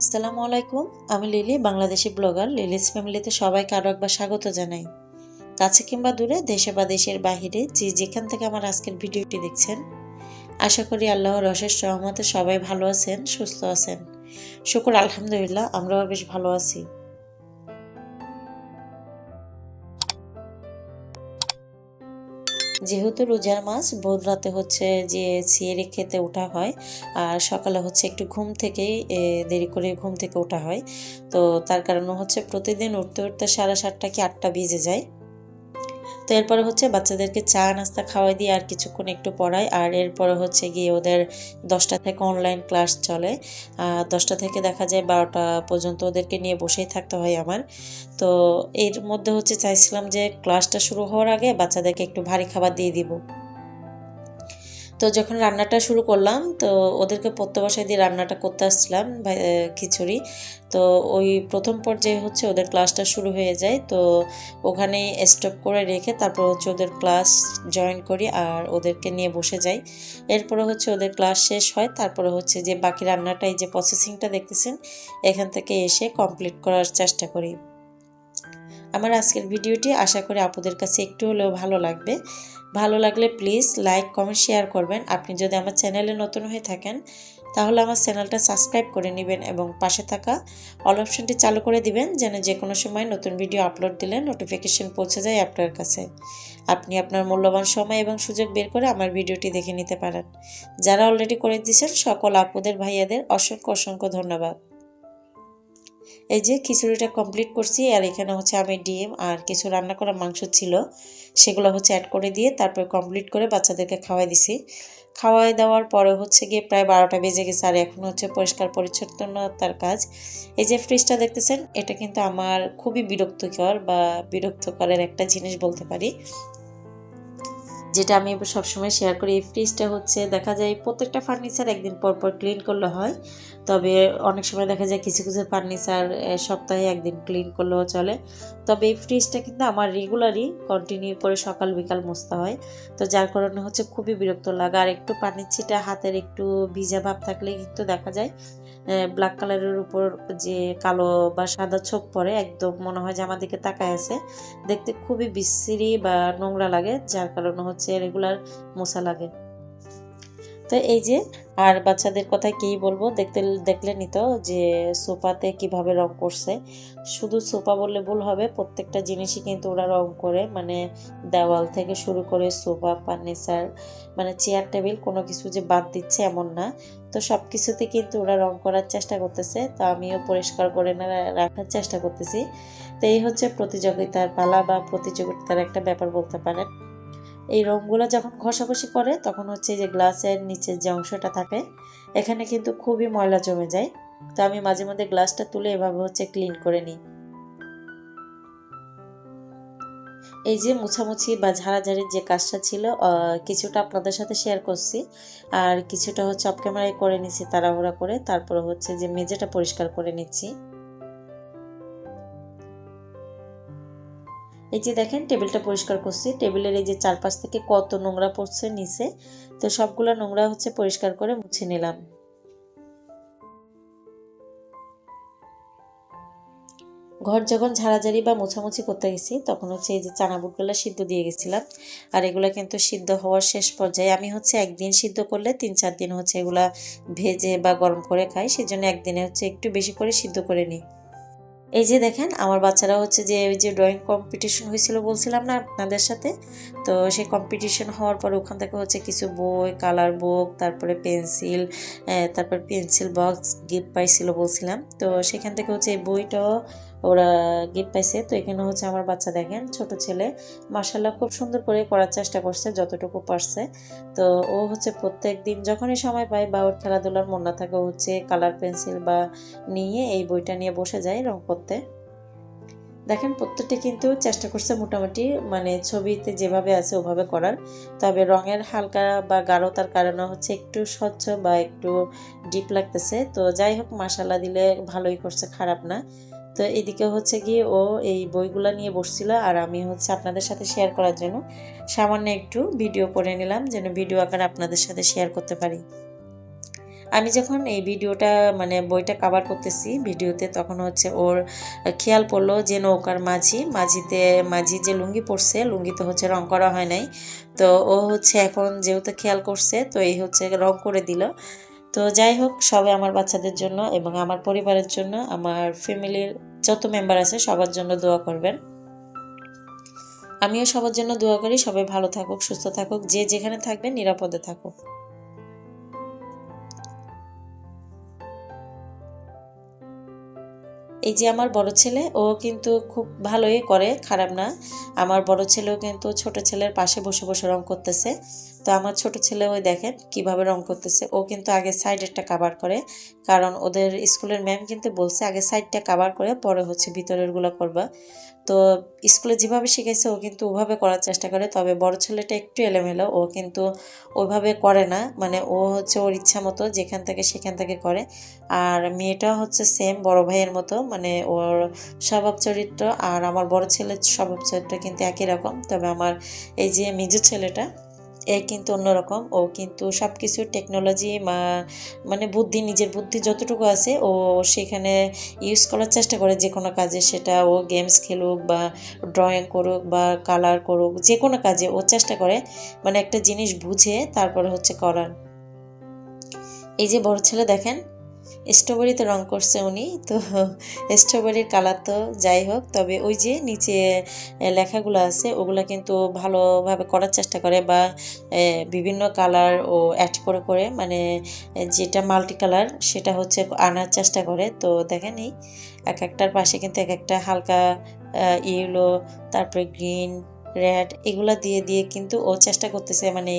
আসসালামু আলাইকুম। আমি লিলি, বাংলাদেশি ব্লগার। লিলিস ফ্যামিলিতে সবাইকে আরও একবার স্বাগত জানাই। কাছে কিংবা দূরে, দেশে বা দেশের বাহিরে যে যেখান থেকে আমার আজকের ভিডিওটি দেখছেন, আশা করি আল্লাহর অশেষ রহমতে সবাই ভালো আছেন, সুস্থ আছেন। শুকর আলহামদুলিল্লাহ, আমরাও বেশ ভালো আছি। যেহেতু রোজার মাস, ভোর রাতে হচ্ছে যে সিয়েরি খেতে ওঠা হয়, আর সকালে হচ্ছে একটু ঘুম থেকেই দেরি করে ঘুম থেকে ওঠা হয়। তো তার কারণে হচ্ছে প্রতিদিন উঠতে উঠতে 7:30 কি 8টা বেজে যায়। তো এরপরে হচ্ছে বাচ্চাদেরকে চা নাস্তা খাওয়াই দিয়ে আর কিছুক্ষণ একটু পড়াই, আর এরপরে হচ্ছে গিয়ে ওদের 10টা থেকে অনলাইন ক্লাস চলে। 10টা থেকে দেখা যায় 12টা পর্যন্ত ওদেরকে নিয়ে বসেই থাকতে হয় আমার। তো এর মধ্যে হচ্ছে চাইছিলাম যে ক্লাসটা শুরু হওয়ার আগে বাচ্চাদেরকে একটু ভারী খাবার দিয়ে দিব। তো যখন রান্নাটা শুরু করলাম, তো ওদেরকে পড়তে বসায় দিয়ে রান্নাটা করতে আসছিলাম, খিচুড়ি। তো ওই প্রথম পর্যায়ে হচ্ছে ওদের ক্লাসটা শুরু হয়ে যায়। তো ওখানে স্টপ করে রেখে তারপর হচ্ছে ওদের ক্লাস জয়েন করি আর ওদেরকে নিয়ে বসে যাই। এরপরে হচ্ছে ওদের ক্লাস শেষ হয়, তারপরে হচ্ছে যে বাকি রান্নাটাই যে প্রসেসিংটা দেখতেছেন, এখান থেকে এসে কমপ্লিট করার চেষ্টা করি। আমার আজকের ভিডিওটি আশা করি আপুদের কাছে একটু হলেও ভালো লাগবে। ভালো লাগলে প্লিজ লাইক, কমেন্ট, শেয়ার করবেন। আপনি যদি আমার চ্যানেলে নতুন হয়ে থাকেন, তাহলে আমার চ্যানেলটা সাবস্ক্রাইব করে নেবেন এবং পাশে থাকা অল অপশনটি চালু করে দিবেন, যেন যে কোনো সময় নতুন ভিডিও আপলোড দিলে নোটিফিকেশন পৌঁছে যায় আপনার কাছে। আপনি আপনার মূল্যবান সময় এবং সুযোগ বের করে আমার ভিডিওটি দেখে নিতে পারেন। যারা অলরেডি করে দিয়েছেন সকল আপুদের ভাইয়াদের অসংখ্য অসংখ্য ধন্যবাদ। এই যে খিচুড়িটা কমপ্লিট করছি, আর এখানে হচ্ছে আমি ডিম আর কিছু রান্না করা মাংস ছিল, সেগুলো হচ্ছে অ্যাড করে দিয়ে তারপর কমপ্লিট করে বাচ্চাদেরকে খাওয়াই দিছি। খাওয়াই দেওয়ার পরে হচ্ছে গিয়ে প্রায় 12টা বেজে গেছে, আর এখন হচ্ছে পরিষ্কার পরিচ্ছন্নতার কাজ। এই যে ফ্রিজটা দেখতেছেন, এটা কিন্তু আমার খুবই বিরক্তিকর বা বিরক্তকরের একটা জিনিস বলতে পারি, যেটা আমি সবসময় শেয়ার করি। এই ফ্রিজটা হচ্ছে দেখা যায় প্রত্যেকটা ফার্নিচার একদিন পর পর ক্লিন করলে হয়, তবে অনেক সময় দেখা যায় কিছু কিছু ফার্নিচার সপ্তাহে একদিন ক্লিন করলেও চলে। তবে এই ফ্রিজটা কিন্তু আমার রেগুলারই কন্টিনিউ করে সকাল বিকাল মুছতে হয়। তো যার কারণে হচ্ছে খুবই বিরক্ত লাগে। আর একটু পানির ছিটা হাতের একটু ভিজা ভাব থাকলে কিন্তু দেখা যায় ব্ল্যাক কালারের উপর যে কালো বা সাদা ছোপ পড়ে, একদম মনে হয় যে আমার দিকে তাকায় আছে। দেখতে খুবই বিশ্রী বা নোংরা লাগে, যার কারণে হচ্ছে রেগুলার মোছা লাগে। তো এই যে, আর বাচ্চাদের কথা কি বলবো, দেখলেনই তো যে সোফাতে কিভাবে রং করছে। শুধু সোফা বললে ভুল হবে, প্রত্যেকটা জিনিসই কিন্তু ওরা রং করে, মানে দেওয়াল থেকে শুরু করে সোফা, ফার্নিচার, মানে চেয়ার টেবিল, কোনো কিছু যে বাদ দিচ্ছে এমন না। তো সব কিছুতে কিন্তু ওরা রং করার চেষ্টা করতেছে, তো আমিও পরিষ্কার করে না রাখার চেষ্টা করতেছি। তো এই হচ্ছে প্রতিযোগিতার পালা বা প্রতিযোগিতার একটা ব্যাপার বলতে পারেন। এই রঙগুলো যখন ঘষাঘষি করে তখন হচ্ছে যে গ্লাসের নিচের যে অংশটা থাকে, এখানে কিন্তু খুবই ময়লা জমে যায়। তো আমি মাঝে মধ্যে গ্লাসটা তুলে এভাবে হচ্ছে ক্লিন করে নিই। এই যে মুছামুছি বা ঝাড়াঝাড়ির যে কাজটা ছিল, কিছুটা আপনাদের সাথে শেয়ার করছি, আর কিছুটা হচ্ছে অফ ক্যামেরায় করে নিচ্ছি তাড়াহুড়া করে। তারপরে হচ্ছে যে মেঝেটা পরিষ্কার করে নিচ্ছি। এই যে দেখেন টেবিলটা পরিষ্কার করছি, টেবিলের এই যে চারপাশ থেকে কত নোংরা পড়ছে নিচে। তো সবগুলো নোংরা হচ্ছে পরিষ্কার করে মুছে নিলাম। ঘর যখন ঝাড়াঝাড়ি বা মোছামুছি করতে গেছি, তখন হচ্ছে এই যে চানা বুটগুলো সিদ্ধ দিয়ে গেছিলাম, আর এগুলা কিন্তু সিদ্ধ হওয়ার শেষ পর্যায়ে। আমি হচ্ছে একদিন সিদ্ধ করলে 3-4 দিন হচ্ছে এগুলা ভেজে বা গরম করে খাই, সেজন্য একদিনে হচ্ছে একটু বেশি করে সিদ্ধ করে নিই। এই যে দেখেন আমার বাচ্চারা হচ্ছে যে ওই যে ড্রয়িং কম্পিটিশন হয়েছিল বলছিলাম না আপনাদের সাথে, তো সেই কম্পিটিশন হওয়ার পরে ওখান থেকে হচ্ছে কিছু বই, কালার বুক, তারপরে পেন্সিল, তারপর পেন্সিল বক্স গিফট পাইছিল বলছিলাম। তো সেখান থেকে হচ্ছে এই বইটাও ওরা গিফট পাইছে। তো এখানে হচ্ছে আমার বাচ্চা দেখেন, ছোট ছেলে, মাশাআল্লাহ খুব সুন্দর করে করার চেষ্টা করছে যতটুকু পারছে। তো ও হচ্ছে প্রত্যেক দিন যখনই সময় পায় বা ওর খেলাধুলার মন না থাকে, হচ্ছে কালার পেন্সিল বা নিয়ে এই বইটা নিয়ে বসে যায় রং করতে। দেখেন প্রত্যেকটা কিন্তু চেষ্টা করছে মোটামুটি, মানে ছবিতে যেভাবে আছে ওভাবে করার। তবে রঙের হালকা বা গাঢ়তার কারণে হচ্ছে একটু স্বচ্ছ বা একটু ডিপ লাগতেছে। তো যাই হোক, মাশাআল্লাহ দিলে ভালোই করছে, খারাপ না। তো এদিকে হচ্ছে গিয়ে ও এই বইগুলা নিয়ে বসছিল, আর আমি হচ্ছে আপনাদের সাথে শেয়ার করার জন্য সামান্য একটু ভিডিও করে নিলাম, যেন ভিডিও আকারে আপনাদের সাথে শেয়ার করতে পারি। আমি যখন এই ভিডিওটা মানে বইটা কভার করতেছি ভিডিওতে, তখন হচ্ছে ওর খেয়াল পড়লো যে নৌকার মাঝি যে লুঙ্গি পরছে, লুঙ্গিতে হচ্ছে রং করা হয় নাই। তো ও হচ্ছে এখন যেহেতু খেয়াল করছে, তো এই হচ্ছে রং করে দিল। তো যাই হোক, সবাই আমার বাচ্চাদের জন্য এবং আমার পরিবারের জন্য, আমার ফ্যামিলির যত মেম্বার আছে সবার জন্য দোয়া করবেন। আমিও সবার জন্য দোয়া করি, সবাই ভালো থাকুক, সুস্থ থাকুক, যে যেখানে থাকবেন নিরাপদে থাকুক। এই যে আমার বড় ছেলে, ও কিন্তু খুব ভালোই করে, খারাপ না। আমার বড় ছেলেও কিন্তু ছোট ছেলের পাশে বসে বসে রং করতেছে। তো আমার ছোট ছেলে ওই দেখেন কিভাবে রং করতেছে। ও কিন্তু আগে সাইডেরটা কাভার করে, কারণ ওদের স্কুলের ম্যাম কিন্তু বলছে আগে সাইডটা কাভার করে পরে হচ্ছে ভিতরের গুলো করবা। তো স্কুলে যেভাবে শিখেছে ও কিন্তু ওভাবে করার চেষ্টা করে। তবে বড় ছেলেটা একটু এলোমেলো, ও কিন্তু ওইভাবে করে না, মানে ও হচ্ছে ওর ইচ্ছা মতো যেখান থেকে সেখান থেকে করে। আর মেয়েটাও হচ্ছে সেম বড় ভাইয়ের মতো, মানে ওর স্বভাব চরিত্র আর আমার বড় ছেলের স্বভাব চরিত্র কিন্তু একই রকম। তবে আমার এই যে মেজো ছেলেটা, এ কিন্তু অন্যরকম। ও কিন্তু সব কিছু টেকনোলজি মানে বুদ্ধি, নিজের বুদ্ধি যতটুকু আছে ও সেখানে ইউজ করার চেষ্টা করে যে কোনো কাজে। সেটা ও গেমস খেলুক বা ড্রয়িং করুক বা কালার করুক, যে কোনো কাজে ও চেষ্টা করে মানে একটা জিনিস বুঝে তারপরে হচ্ছে করার। এই যে বড় ছেলে দেখেন স্ট্রবেরিতে রং করছে উনি। তো স্ট্রবেরির কালার তো যাই হোক, তবে ওই যে নিচে লেখাগুলো আছে ওগুলো কিন্তু ভালোভাবে করার চেষ্টা করে, বা বিভিন্ন কালার ও অ্যাড করে করে মানে যেটা মাল্টি কালার সেটা হচ্ছে আনার চেষ্টা করে। তো দেখেন এই এক একটার পাশে কিন্তু এক একটা হালকা ইয়েলো, তারপরে গ্রিন, রেড, এগুলা দিয়ে দিয়ে কিন্তু ও চেষ্টা করতেছে মানে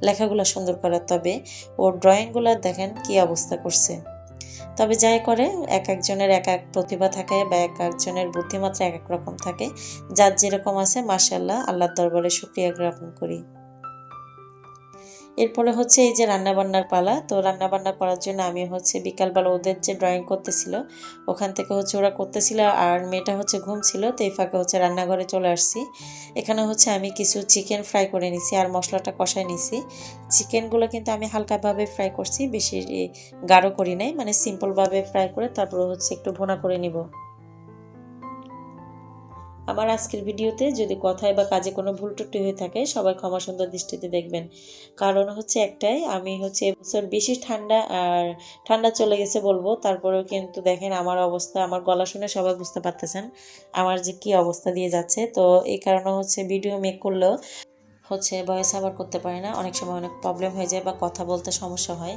লেখাগুলো সুন্দর করার। তবে ওর ড্রয়িংগুলো দেখেন কি অবস্থা করছে। তবে যাই করে, এক একজনের এক এক প্রতিভা থাকে বা এক একজনের বুদ্ধিমাত্রা এক এক রকম থাকে। যার যেরকম আছে মাশাআল্লাহ, আল্লাহর দরবারে শুকরিয়া জ্ঞাপন করি। এরপরে হচ্ছে এই যে রান্নাবান্নার পালা। তো রান্নাবান্না করার জন্য আমি হচ্ছে বিকালবেলা ওদের যে ড্রয়িং করতেছিল ওখান থেকে হচ্ছে ওরা করতেছিল, আর মেয়েটা হচ্ছে ঘুম ছিল। তো এই ফাঁকে হচ্ছে রান্নাঘরে চলে আসছি। এখানে হচ্ছে আমি কিছু চিকেন ফ্রাই করে নিছি আর মশলাটা কষাই নিছি। চিকেনগুলো কিন্তু আমি হালকাভাবে ফ্রাই করছি, বেশি গাঢ় করি নাই, মানে সিম্পলভাবে ফ্রাই করে তারপর হচ্ছে একটু ভুনা করে নিব। আমার আজকের ভিডিওতে যদি কথায় বা কাজে কোনো ভুল ত্রুটি হয়ে থাকে সবাই ক্ষমা সুন্দর দৃষ্টিতে দেখবেন। কারণ হচ্ছে একটাই, আমি হচ্ছে এবছর বেশি ঠান্ডা চলে গেছে বলবো, তারপরেও কিন্তু দেখেন আমার অবস্থা, আমার গলা শুনে সবাই বুঝতে পারতেছেন আমার যে কি অবস্থা দিয়ে যাচ্ছে। তো এই কারণে হচ্ছে ভিডিও মেক করলেও হচ্ছে ভয়েস ওভার করতে পারি না, অনেক সময় অনেক প্রবলেম হয়ে যায় বা কথা বলতে সমস্যা হয়।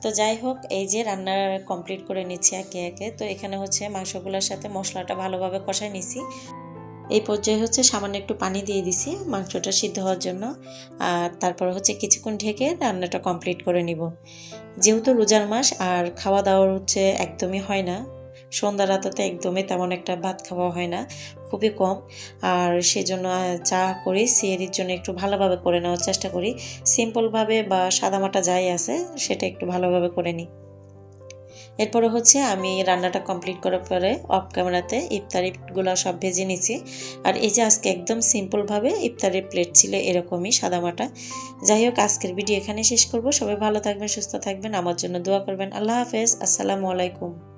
তো যাই হোক, এই যে রান্না কমপ্লিট করে নিচ্ছি একে একে। তো এখানে হচ্ছে মাংসগুলোর সাথে মশলাটা ভালোভাবে কষাই নিছি। এই পর্যায়ে হচ্ছে সামান্য একটু পানি দিয়ে দিছি মাংসটা সিদ্ধ হওয়ার জন্য। আর তারপর হচ্ছে কিছুক্ষণ ঢেকে রান্নাটা কমপ্লিট করে নিব। যেহেতু রোজার মাস আর খাওয়া দাওয়ার হচ্ছে একদমই হয় না, সন্ধ্যা রাতেতে একদমই তেমন একটা ভাত খাওয়া হয় না, খুবই কম। আর সেজন্য যা করি সিয়ারির জন্য একটু ভালোভাবে করে নেওয়ার চেষ্টা করি, সিম্পলভাবে বা সাদামাটা যাই আছে সেটা একটু ভালোভাবে করে নিই। এরপরে হচ্ছে আমি রান্নাটা কমপ্লিট করার পরে অফ ক্যামেরাতে ইফতারিগুলো সব ভেজে নিছি। আর এই যে আজকে একদম সিম্পলভাবে ইফতারের প্লেট ছিল এরকমই সাদামাটা। যাই হোক, আজকের ভিডিও এখানে শেষ করব। সবাই ভালো থাকবেন, সুস্থ থাকবেন, আমার জন্য দোয়া করবেন। আল্লাহ হাফেজ, আসসালামু আলাইকুম।